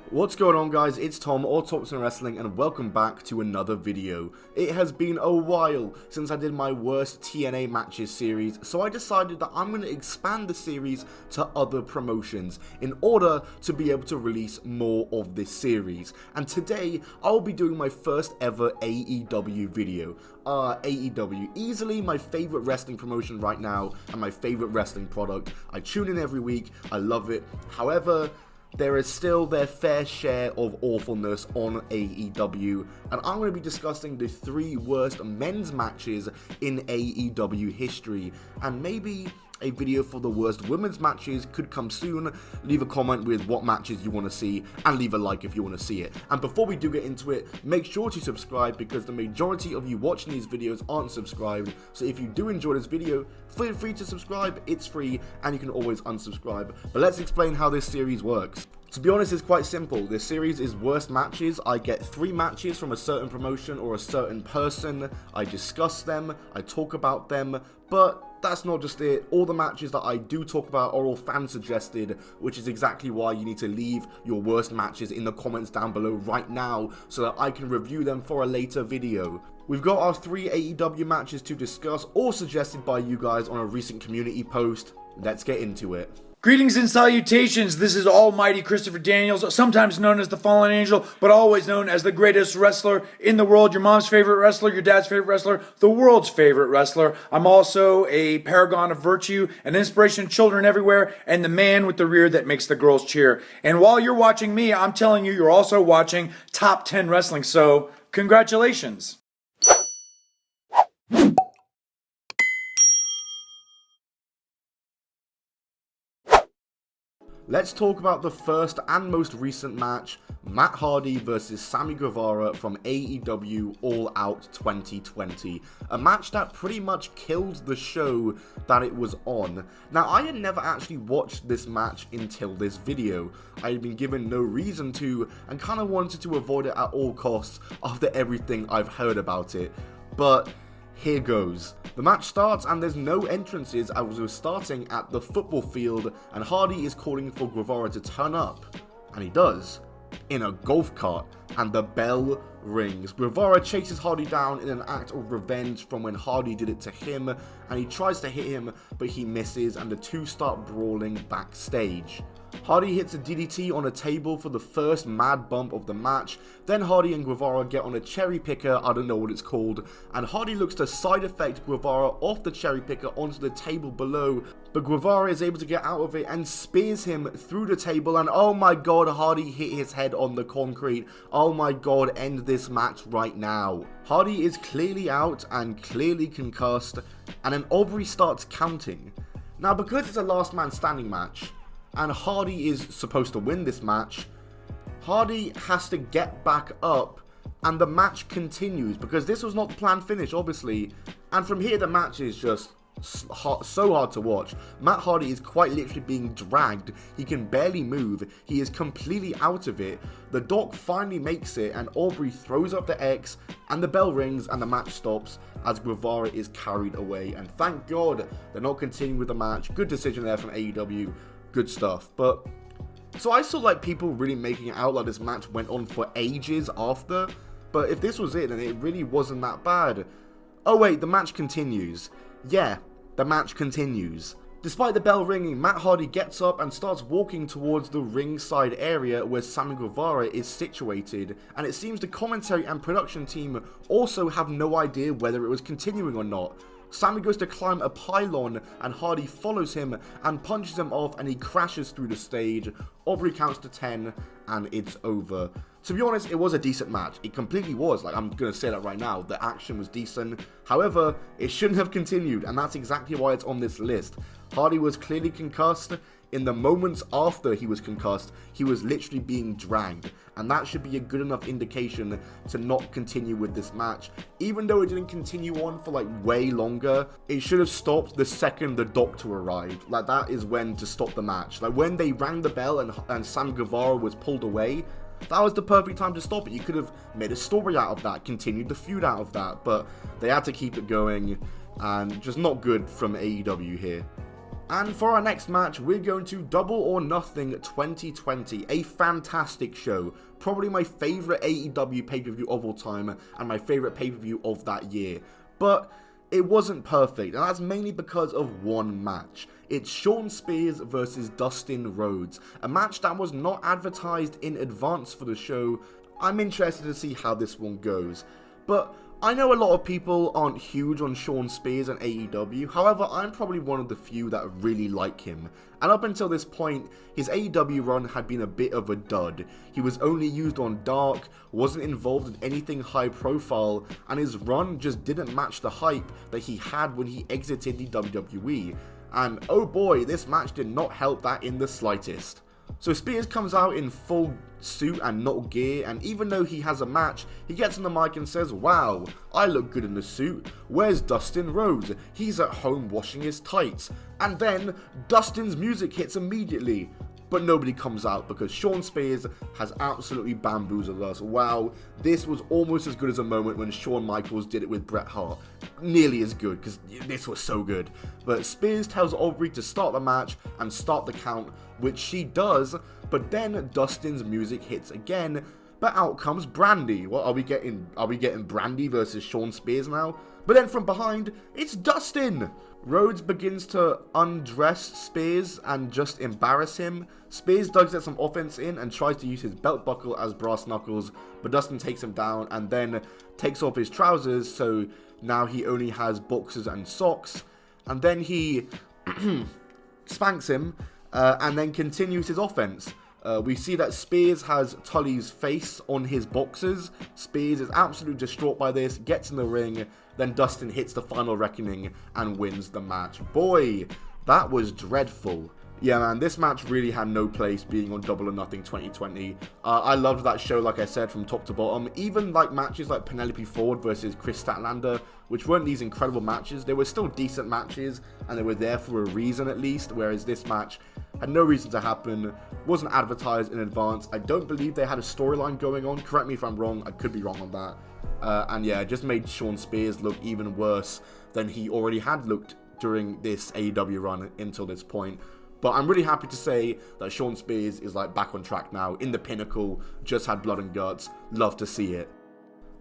What's going on, guys? It's Tom, or Talks in Wrestling, and welcome back to another video. It has been a while since I did my worst TNA matches series, so I decided that I'm going to expand the series to other promotions in order to be able to release more of this series. And today, I'll be doing my first ever AEW video. AEW, easily my favorite wrestling promotion right now, and my favorite wrestling product. I tune in every week, I love it. However, there is still their fair share of awfulness on AEW, and I'm going to be discussing the 3 worst men's matches in AEW history, and maybe a video for the worst women's matches could come soon. Leave a comment with what matches you want to see, and leave a like if you want to see it. And before we do get into it, make sure to subscribe, because the majority of you watching these videos aren't subscribed. So if you do enjoy this video, feel free to subscribe. It's free, and you can always unsubscribe. But let's explain how this series works. To be honest, it's quite simple. This series is worst matches. I get 3 matches from a certain promotion or a certain person. I discuss them, I talk about them, but that's not just it. All the matches that I do talk about are all fan suggested, which is exactly why you need to leave your worst matches in the comments down below right now so that I can review them for a later video. We've got our 3 AEW matches to discuss, all suggested by you guys on a recent community post. Let's get into it. Greetings and salutations, this is Almighty Christopher Daniels, sometimes known as the Fallen Angel, but always known as the greatest wrestler in the world, your mom's favorite wrestler, your dad's favorite wrestler, the world's favorite wrestler. I'm also a paragon of virtue, an inspiration to children everywhere, and the man with the rear that makes the girls cheer. And while you're watching me, I'm telling you, you're also watching Top 10 Wrestling, so congratulations. Let's talk about the first and most recent match, Matt Hardy versus Sammy Guevara from AEW All Out 2020. A match that pretty much killed the show that it was on. Now, I had never actually watched this match until this video. I had been given no reason to, and kind of wanted to avoid it at all costs after everything I've heard about it. But here goes. The match starts and there's no entrances as we're starting at the football field, and Hardy is calling for Guevara to turn up, and he does, in a golf cart, and the bell rings. Guevara chases Hardy down in an act of revenge from when Hardy did it to him, and he tries to hit him, but he misses, and the two start brawling backstage. Hardy hits a DDT on a table for the first mad bump of the match. Then Hardy and Guevara get on a cherry picker, I don't know what it's called, and Hardy looks to side effect Guevara off the cherry picker onto the table below, but Guevara is able to get out of it and spears him through the table, and oh my god, Hardy hit his head on the concrete. Oh my god, end this match right now. Hardy is clearly out and clearly concussed, and then Aubrey starts counting. Now, because it's a last man standing match, and Hardy is supposed to win this match, Hardy has to get back up, and the match continues, because this was not the planned finish, obviously, and from here the match is just so hard to watch. Matt Hardy is quite literally being dragged. He can barely move. He is completely out of it. The Doc finally makes it, and Aubrey throws up the X, and the bell rings, and the match stops as Guevara is carried away. And thank God they're not continuing with the match. Good decision there from AEW. Good stuff. But so I saw like people really making it out like this match went on for ages after, but if this was it, then it really wasn't that bad. Oh wait, the match continues. Yeah, the match continues. Despite the bell ringing, Matt Hardy gets up and starts walking towards the ringside area where Sammy Guevara is situated, and it seems the commentary and production team also have no idea whether it was continuing or not. Sammy goes to climb a pylon, and Hardy follows him and punches him off, and he crashes through the stage. Aubrey counts to 10, and it's over. To be honest, it was a decent match. It completely was. Like, I'm going to say that right now. The action was decent. However, it shouldn't have continued, and that's exactly why it's on this list. Hardy was clearly concussed. In the moments after he was concussed, he was literally being dragged, and that should be a good enough indication to not continue with this match. Even though it didn't continue on for like way longer, it should have stopped the second the doctor arrived. Like, that is when to stop the match. Like, when they rang the bell and Sam Guevara was pulled away, that was the perfect time to stop it. You could have made a story out of that, continued the feud out of that, but they had to keep it going, and just not good from AEW here. And for our next match, we're going to Double or Nothing 2020, a fantastic show, probably my favourite AEW pay-per-view of all time, and my favourite pay-per-view of that year. But it wasn't perfect, and that's mainly because of one match. It's Shawn Spears versus Dustin Rhodes, a match that was not advertised in advance for the show. I'm interested to see how this one goes. But I know a lot of people aren't huge on Shawn Spears and AEW, however, I'm probably one of the few that really like him. And up until this point, his AEW run had been a bit of a dud. He was only used on Dark, wasn't involved in anything high profile, and his run just didn't match the hype that he had when he exited the WWE. And oh boy, this match did not help that in the slightest. So Spears comes out in full suit and not gear, and even though he has a match, he gets on the mic and says, "Wow, I look good in the suit. Where's Dustin Rhodes? He's at home washing his tights." And then Dustin's music hits immediately. But nobody comes out because Shawn Spears has absolutely bamboozled us. Wow, this was almost as good as a moment when Shawn Michaels did it with Bret Hart. Nearly as good, because this was so good. But Spears tells Aubrey to start the match and start the count, which she does, but then Dustin's music hits again, but out comes Brandy. What are we getting Brandy versus Shawn Spears now? But then from behind, it's Dustin! Rhodes begins to undress Spears and just embarrass him. Spears does get some offense in and tries to use his belt buckle as brass knuckles, but Dustin takes him down and then takes off his trousers, so now he only has boxers and socks. And then he spanks him and then continues his offense. We see that Spears has Tully's face on his boxers. Spears is absolutely distraught by this, gets in the ring, then Dustin hits the final reckoning and wins the match. Boy, that was dreadful. Yeah, man, this match really had no place being on Double or Nothing 2020. I loved that show, like I said, from top to bottom. Even like matches like Penelope Ford versus Chris Statlander, which weren't these incredible matches, they were still decent matches, and they were there for a reason at least, whereas this match had no reason to happen, wasn't advertised in advance. I don't believe they had a storyline going on. Correct me if I'm wrong, I could be wrong on that. And yeah, it just made Shawn Spears look even worse than he already had looked during this AEW run until this point. But I'm really happy to say that Shawn Spears is like back on track now, in the pinnacle, just had blood and guts, love to see it.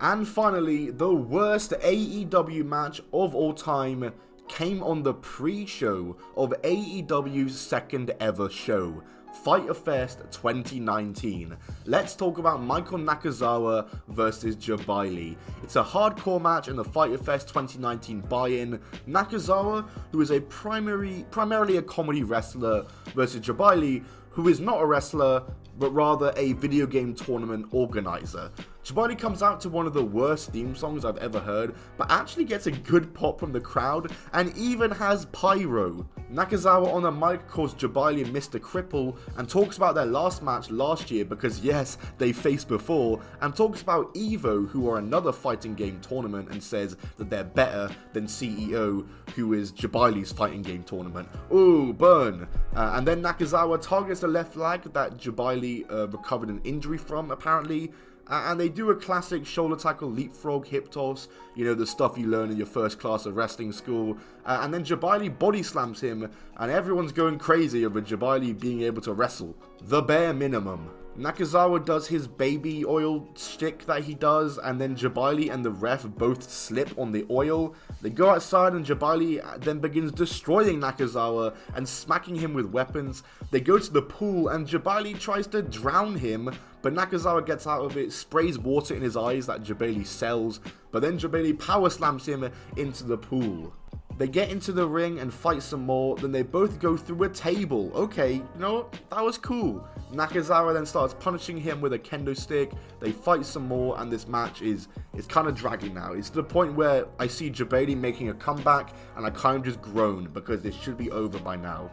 And finally, the worst AEW match of all time came on the pre-show of AEW's second ever show, Fighter Fest 2019. Let's talk about Michael Nakazawa versus Jabali. It's a hardcore match in the Fighter Fest 2019 buy-in. Nakazawa, who is a primarily a comedy wrestler, versus Jabali, who is not a wrestler, but rather a video game tournament organizer. Jabali comes out to one of the worst theme songs I've ever heard, but actually gets a good pop from the crowd, and even has pyro. Nakazawa on the mic calls Jabali Mr. Cripple, and talks about their last match last year, because yes, they faced before, and talks about Evo, who are another fighting game tournament, and says that they're better than CEO, who is Jabali's fighting game tournament. Ooh, burn. And then Nakazawa targets the left leg that Jabali recovered an injury from, apparently. And they do a classic shoulder tackle, leapfrog, hip toss, you know, the stuff you learn in your first class of wrestling school. And then Jabali body slams him, and everyone's going crazy over Jabali being able to wrestle. The bare minimum. Nakazawa does his baby oil shtick that he does, and then Jabali and the ref both slip on the oil. They go outside and Jabali then begins destroying Nakazawa and smacking him with weapons. They go to the pool and Jabali tries to drown him, but Nakazawa gets out of it, sprays water in his eyes that Jabali sells, but then Jabali power slams him into the pool. They get into the ring and fight some more, then they both go through a table. Okay, you know what? That was cool. Nakazawa then starts punishing him with a kendo stick. They fight some more, and this match is kind of dragging now. It's to the point where I see Jabali making a comeback, and I kind of just groan because this should be over by now.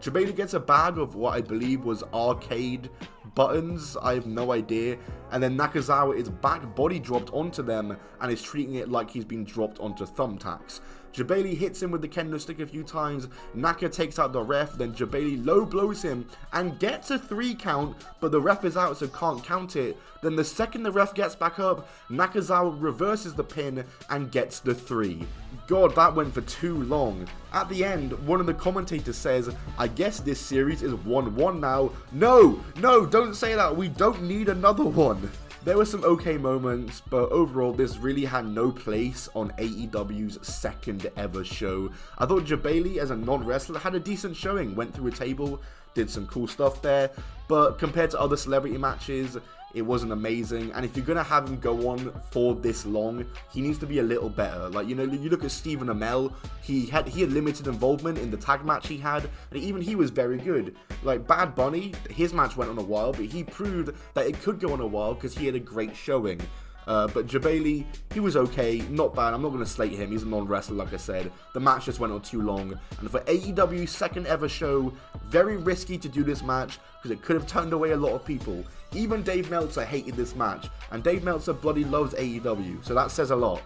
Jabali gets a bag of what I believe was arcade buttons, I have no idea, and then Nakazawa is back body dropped onto them and is treating it like he's been dropped onto thumbtacks. Jabali hits him with the kendo stick a few times, Naka takes out the ref, then Jabali low blows him and gets a 3 count, but the ref is out so can't count it. Then the second the ref gets back up, Nakazawa reverses the pin and gets the 3. God, that went for too long. At the end, one of the commentators says, I guess this series is 1-1 now. No, don't say that, we don't need another one. There were some okay moments, but overall this really had no place on AEW's second ever show. I thought Jabali as a non-wrestler had a decent showing, went through a table, did some cool stuff there, but compared to other celebrity matches, it wasn't amazing. And if you're going to have him go on for this long, he needs to be a little better. Like, you know, you look at Stephen Amell, he had limited involvement in the tag match he had, and even he was very good. Like, Bad Bunny, his match went on a while, but he proved that it could go on a while because he had a great showing. But Jabali, he was okay, not bad. I'm not going to slate him, he's a non-wrestler like I said. The match just went on too long, and for AEW's second ever show, very risky to do this match because it could have turned away a lot of people. Even Dave Meltzer hated this match, and Dave Meltzer bloody loves AEW, so that says a lot.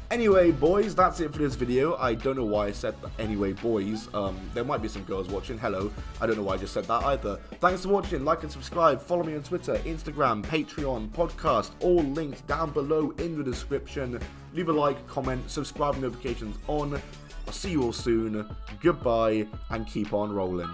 Anyway, boys, that's it for this video. I don't know why I said that. Anyway, boys, there might be some girls watching. Hello. I don't know why I just said that either. Thanks for watching. Like and subscribe. Follow me on Twitter, Instagram, Patreon, podcast, all linked down below in the description. Leave a like, comment, subscribe, notifications on. I'll see you all soon. Goodbye, and keep on rolling.